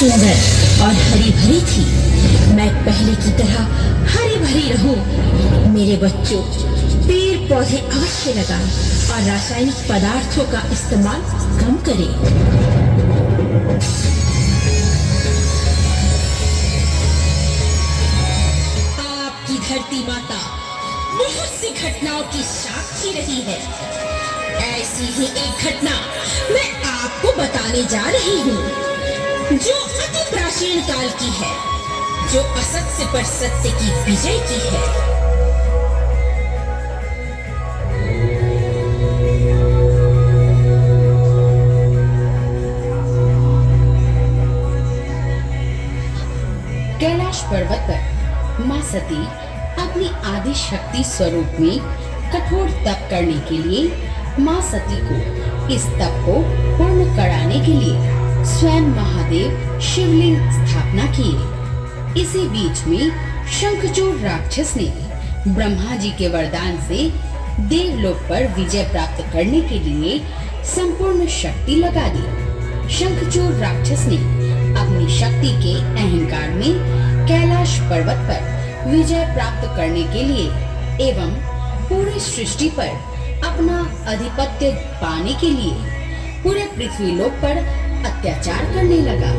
सुंदर और हरी भरी थी। मैं पहले की तरह हरी भरी रहूं। मेरे बच्चों, पेड़ पौधे अवश्य लगाएं और रासायनिक पदार्थों का इस्तेमाल कम करें। आपकी धरती माता बहुत सी घटनाओं की साक्षी रही है। ऐसी ही एक घटना मैं आपको बताने जा रही हूँ, जो अति प्राचीन काल की है, जो असत्य पर सत्य की विजय की है। कैलाश पर्वत पर मां सती अपनी आदि शक्ति स्वरूप में कठोर तप करने के लिए मां सती को इस तप को पूर्ण कराने के लिए स्वयं महादेव शिवलिंग स्थापना किए। इसी बीच में शंखचूड़ राक्षस ने ब्रह्मा जी के वरदान से देवलोक पर विजय प्राप्त करने के लिए संपूर्ण शक्ति लगा दी। शंखचूड़ राक्षस ने अपनी शक्ति के अहंकार में कैलाश पर्वत पर विजय प्राप्त करने के लिए एवं पूरी सृष्टि पर अपना आधिपत्य पाने के लिए पूरे पृथ्वी लोक पर अत्याचार करने लगा।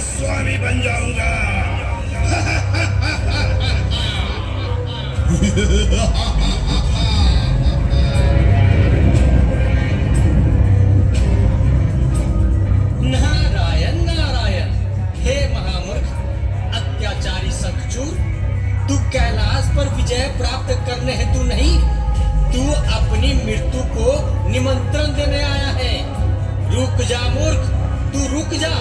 स्वामी बन जाऊंगा। नारायण नारायण। हे महामूर्ख अत्याचारी शंखचूड़, तू कैलाश पर विजय प्राप्त करने हेतु नहीं, तू अपनी मृत्यु को निमंत्रण देने आया है। रुक जा मूर्ख, तू रुक जा।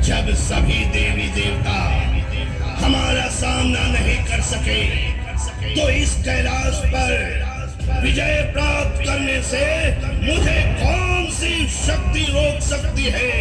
जब सभी देवी देवता हमारा सामना नहीं कर सके, तो इस कैलाश पर विजय प्राप्त करने से मुझे कौन सी शक्ति रोक सकती है?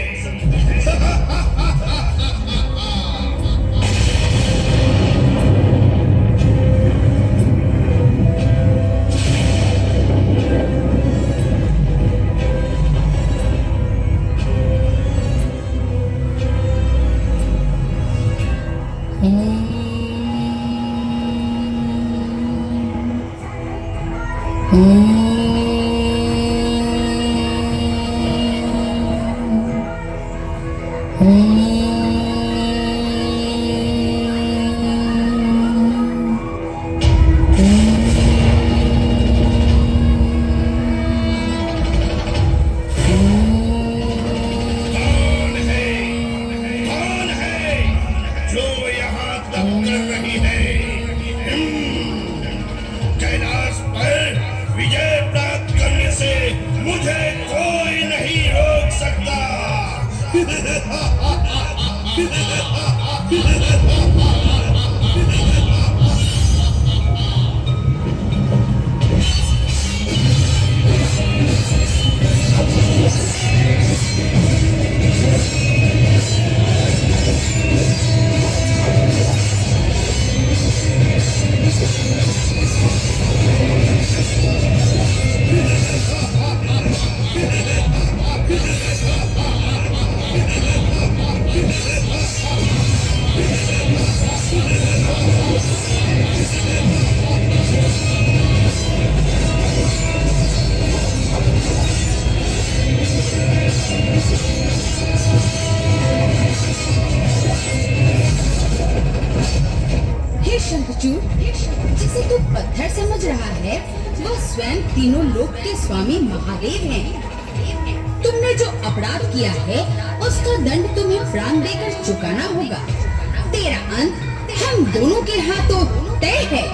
जिसे तू पत्थर समझ रहा है, वह स्वयं तीनों लोक के स्वामी महादेव हैं। तुमने जो अपराध किया है उसका दंड तुम्हें प्राण देकर चुकाना होगा। तेरा अंत हम दोनों के हाथों तय है।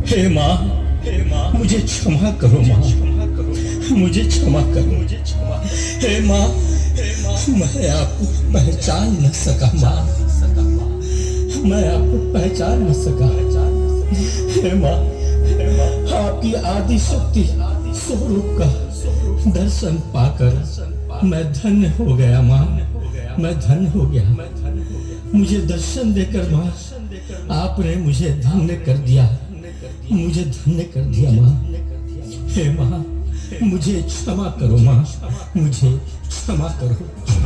हे माँ, मुझे क्षमा करो माँ, मुझे क्षमा करो, हे माँ, मैं आपको पहचान न सका माँ, मैं आपको पहचान न सका। हे माँ, आपकी आदि शक्ति स्वरूप का दर्शन पाकर मैं धन्य हो गया माँ, मैं धन्य हो गया। मुझे दर्शन देकर माँ आपने मुझे धन्य कर दिया, मुझे धन्य कर दिया माँ। हे माँ, मुझे क्षमा करो माँ, मुझे क्षमा करो।